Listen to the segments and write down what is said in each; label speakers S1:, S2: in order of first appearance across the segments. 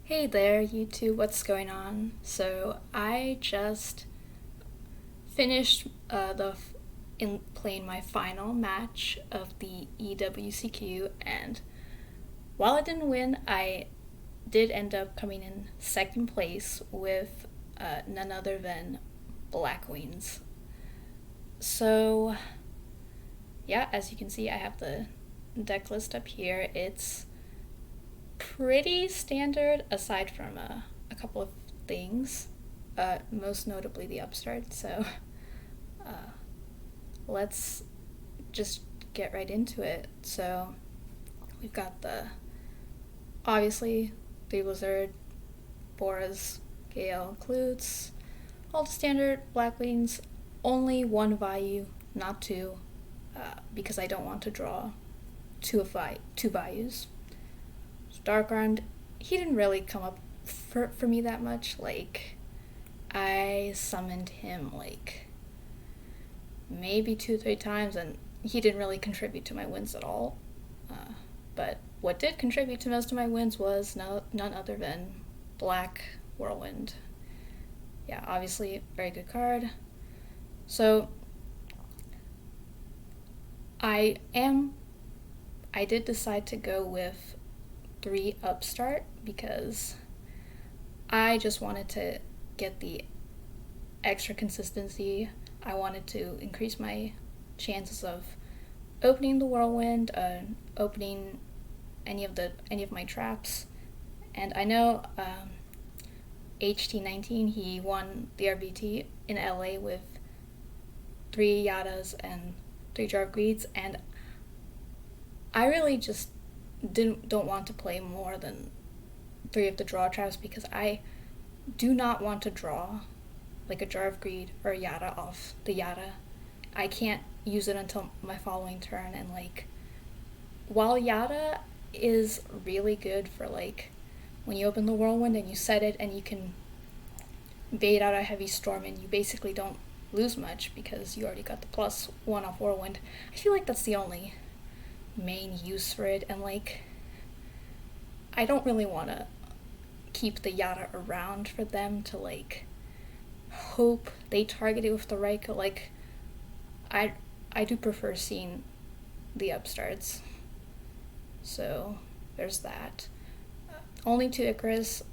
S1: Hey there, YouTube, what's going on? So I just finished in playing my final match of the WCQ, and while I didn't win, I did end up coming in second place with none other than Blackwings. So yeah, as you can see, I have the deck list up here. It's pretty standard aside from a couple of things, most notably the upstart. So let's just get right into it. So we've got obviously the Lizard, Boras, Gale, Klutz, all the standard Blackwings, only one value, not two, because I don't want to draw two values. Dark Armed, he didn't really come up for me that much. Like, I summoned him like maybe 2-3 times, and he didn't really contribute to my wins at all. But what did contribute to most of my wins was none other than Black Whirlwind. Yeah, obviously, very good card. So, I did decide to go with 3 upstart because I just wanted to get the extra consistency. I wanted to increase my chances of opening the Whirlwind, opening any of my traps. And I know HT19, he won the RBT in LA with 3 Yadas and 3 Jar of Greeds, and I really just don't want to play more than 3 of the draw traps because I do not want to draw like a Jar of Greed or a Yada off the Yada. I can't use it until my following turn, and like, while Yada is really good for like when you open the Whirlwind and you set it and you can bait out a Heavy Storm and you basically don't lose much because you already got the +1 off Whirlwind, I feel like that's the only main use for it, and like, I don't really want to keep the Yada around for them to like hope they target it with the Raikou. Like, I do prefer seeing the upstarts. So there's that. Only 2 Icarus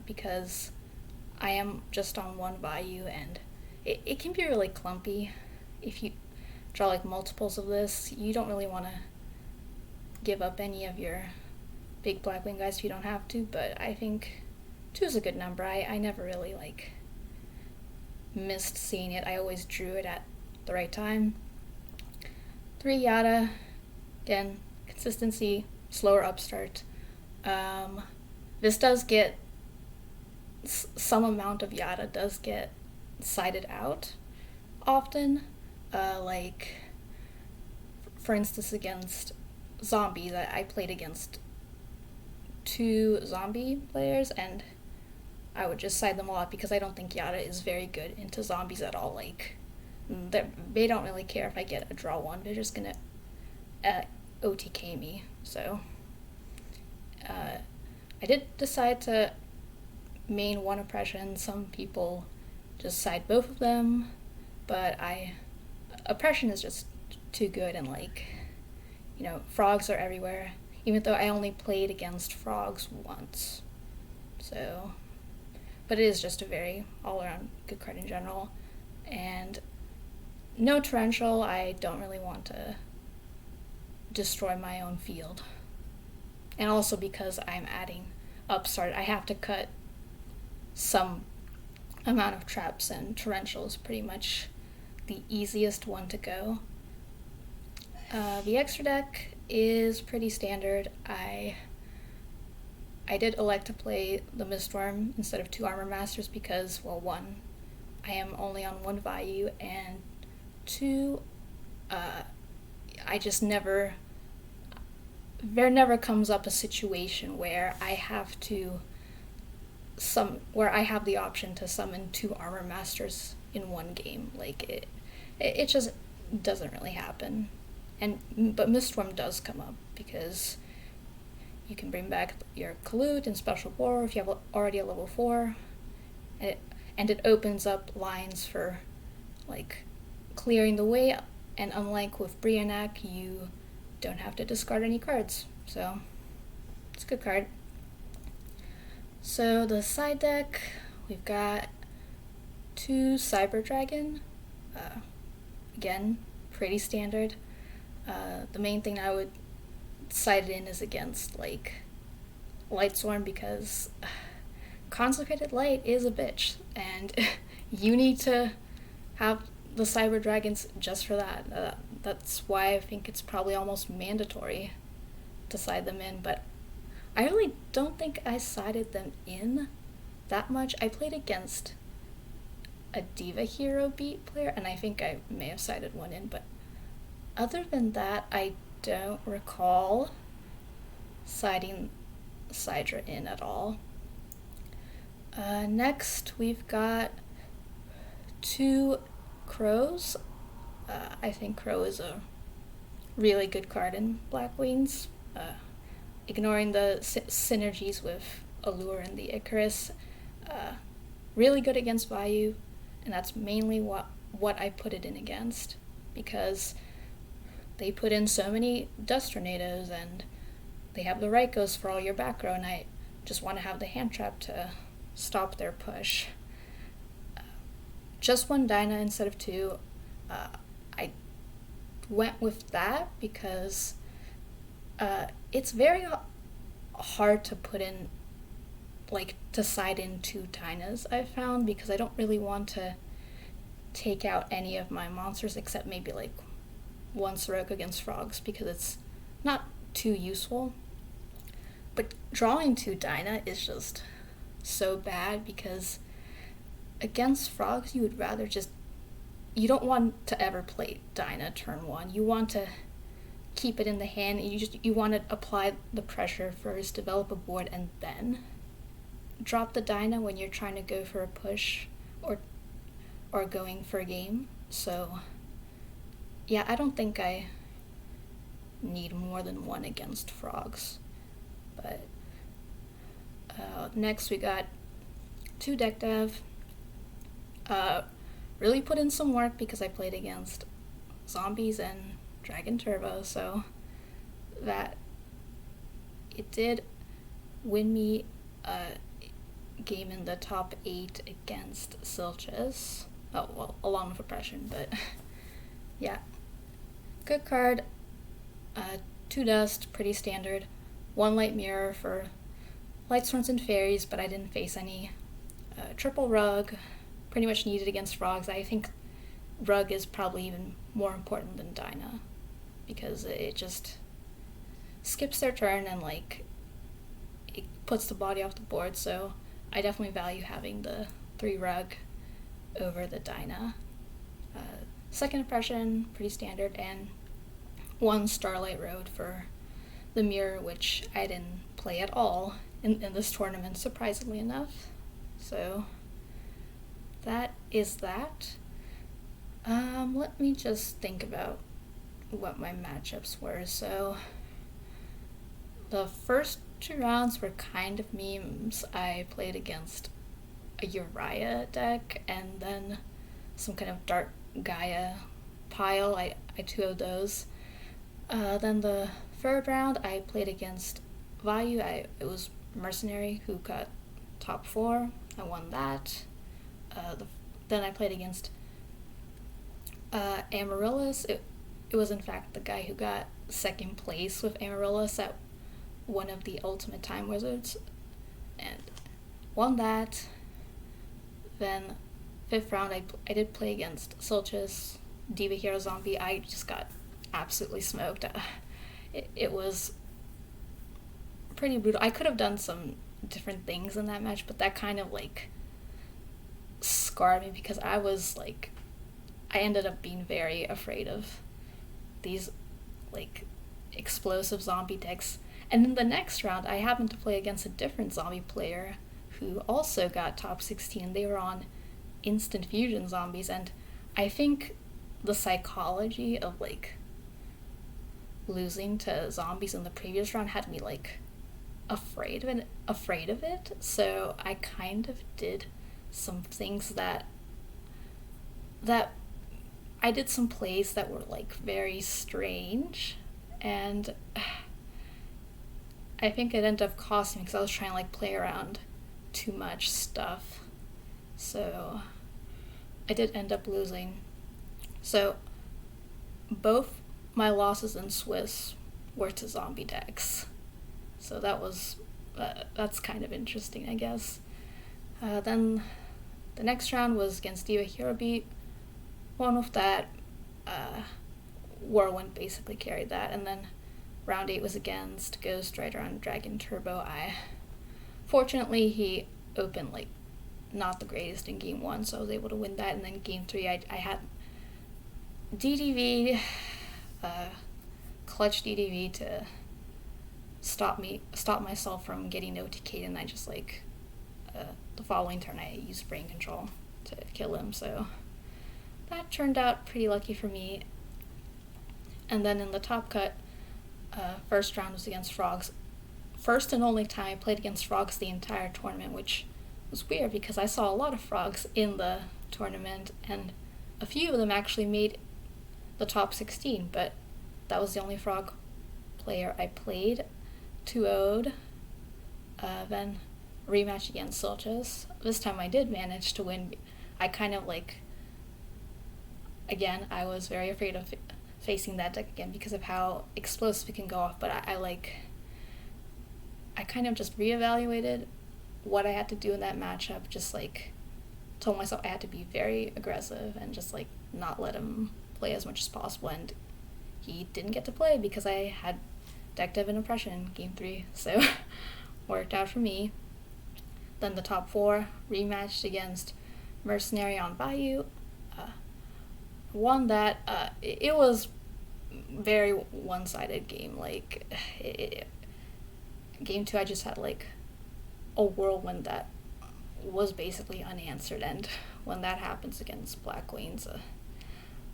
S1: because I am just on 1 value, and it can be really clumpy if you draw like multiples of this. You don't really want to give up any of your big Blackwing guys if you don't have to, but I think 2 is a good number. I never really like missed seeing it. I always drew it at the right time. 3 Yada, again, consistency, slower upstart. This does get some amount of Yada does get sided out often, like for instance against zombies. I played against 2 zombie players, and I would just side them a lot because I don't think Yada is very good into zombies at all. Like, they don't really care if I get a draw 1, they're just gonna OTK me. So I did decide to main 1 oppression. Some people just side both of them, but oppression is just too good, and like, you know, frogs are everywhere, even though I only played against frogs once. So, but it is just a very all-around good card in general. And no torrential. I don't really want to destroy my own field. And also because I'm adding upstart, I have to cut some amount of traps, and torrential is pretty much the easiest one to go. The extra deck is pretty standard. I did elect to play the Mistworm instead of 2 Armor Masters because, well, 1, I am only on 1 value, and 2, I just never, there never comes up a situation where I have the option to summon 2 Armor Masters in 1 game. Like, it just doesn't really happen. But Mistworm does come up because you can bring back your Collude and Special War if you have already a level 4. And it opens up lines for like clearing the way, and unlike with Brionac, you don't have to discard any cards. So it's a good card. So the side deck, we've got 2 Cyber Dragon. Again, pretty standard. The main thing I would side it in is against like Lightsworn, because Consecrated Light is a bitch, and you need to have the Cyber Dragons just for that. That's why I think it's probably almost mandatory to side them in, but I really don't think I sided them in that much. I played against a Diva Hero beat player, and I think I may have sided one in, but other than that, I don't recall siding Sidra in at all. Next, we've got 2 Crows. I think Crow is a really good card in Blackwings. Ignoring the synergies with Allure and the Icarus, really good against Vayu, and that's mainly what I put it in against, because they put in so many Dust Tornadoes, and they have the Raikos for all your back row, and I just want to have the hand trap to stop their push. Just 1 Dyna instead of 2. I went with that because it's very hard to put in, like, to side in 2 Dynas, I've found, because I don't really want to take out any of my monsters except maybe like 1 Sirocco against frogs, because it's not too useful. But drawing 2 Dyna is just so bad, because against frogs you would rather just, you don't want to ever play Dyna turn 1. You want to keep it in the hand, and you want to apply the pressure first, develop a board, and then drop the Dyna when you're trying to go for a push or going for a game. So yeah, I don't think I need more than 1 against frogs. But next we got 2 Deck Dev. Really put in some work because I played against Zombies and Dragon Turbo, so that it did win me a game in the top 8 against Silches. Oh, well, along with Oppression, but yeah. Good card. 2 Dust, pretty standard. 1 Light Mirror for Lightstorms and Fairies, but I didn't face any. Triple Rug, pretty much needed against frogs. I think Rug is probably even more important than Dyna, because it just skips their turn and like it puts the body off the board, so I definitely value having the 3 Rug over the Dyna. Second Impression, pretty standard, and 1 Starlight Road for the Mirror, which I didn't play at all in this tournament, surprisingly enough. So that is that. Let me just think about what my matchups were. So the first 2 rounds were kind of memes. I played against a Uriah deck and then some kind of Dark Gaia pile. I 2-0'd those. Then the third round I played against Vayu. It was Mercenary who got top 4. I won that. Then I played against Amaryllis. It was in fact the guy who got 2nd place with Amaryllis at one of the Ultimate Time Wizards, and won that. Then 5th round I did play against Silches, Diva Hero Zombie. I just got absolutely smoked. It was pretty brutal. I could have done some different things in that match, but that kind of like scarred me, because I ended up being very afraid of these like explosive zombie decks. And in the next round I happened to play against a different zombie player who also got top 16. They were on instant fusion zombies, and I think the psychology of like losing to zombies in the previous round had me like afraid of it. So I kind of did some things that I did some plays that were like very strange, and I think it ended up costing me because I was trying to like play around too much stuff. So I did end up losing. So both my losses in Swiss were to zombie decks. So that's kind of interesting, I guess. Then the next round was against Diva Hero Beat. One of that, Whirlwind basically carried that, and then round 8 was against Ghost Rider on Dragon Turbo. Fortunately, he opened like not the greatest in game 1, so I was able to win that, and then game 3 I had DDV, clutch DDV to stop myself from getting OTK'd, and I just like, the following turn I used Brain Control to kill him, so that turned out pretty lucky for me. And then in the top cut, first round was against Frogs. First and only time I played against Frogs the entire tournament, which was weird because I saw a lot of Frogs in the tournament, and a few of them actually made the top 16, but that was the only Frog player I played. 2-0'd, then rematch against Silchas. This time I did manage to win. I kind of like, again, I was very afraid of facing that deck again because of how explosive it can go off, but I kind of just reevaluated what I had to do in that matchup, just like told myself I had to be very aggressive and just like not let him play as much as possible, and he didn't get to play because I had deck dev and oppression in game 3, so worked out for me. Then the top 4 rematched against Mercenary on Bayou. Won that. It was very one-sided game. Like, game 2 I just had like a Whirlwind that was basically unanswered, and when that happens against Blackwings,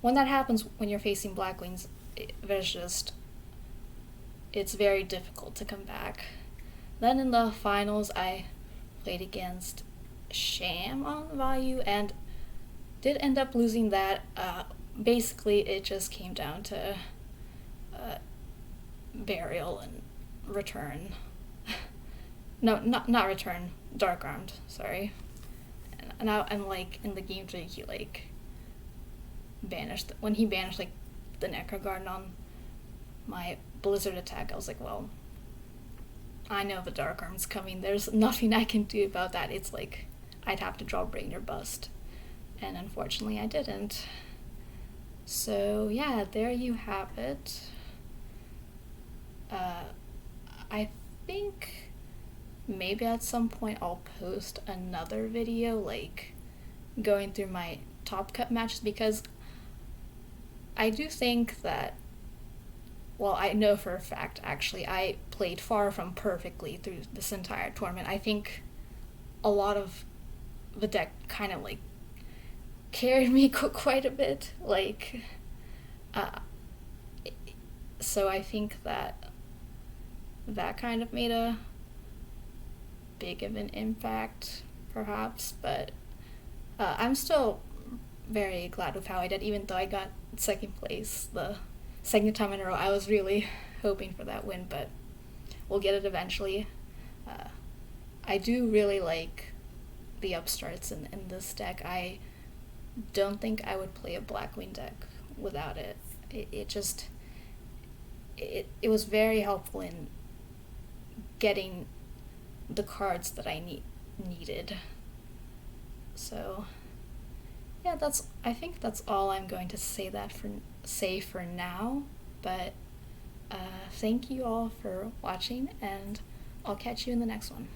S1: when that happens when you're facing Blackwings, it's very difficult to come back. Then in the finals I played against Sham on Vayu and did end up losing that. Basically it just came down to Burial and Return. No, not Return, Dark Armed, sorry. And like in the game 3 he like banished, when he banished like the Necro Garden on my Blizzard attack, I was like, well, I know the Dark Arm's coming, there's nothing I can do about that. It's like I'd have to draw Brain or Bust, and unfortunately I didn't. So yeah, there you have it. I think maybe at some point I'll post another video like going through my top cut matches, because I do think that, well, I know for a fact actually I played far from perfectly through this entire tournament. I think a lot of the deck kind of like carried me quite a bit, like so I think that kind of made a big of an impact perhaps, but I'm still very glad with how I did, even though I got second place the second time in a row. I was really hoping for that win, but we'll get it eventually. I do really like the upstarts in this deck. I don't think I would play a Blackwing deck without it. It was very helpful in getting the cards that I needed. So yeah, I think that's all I'm going to say for now, but thank you all for watching, and I'll catch you in the next one.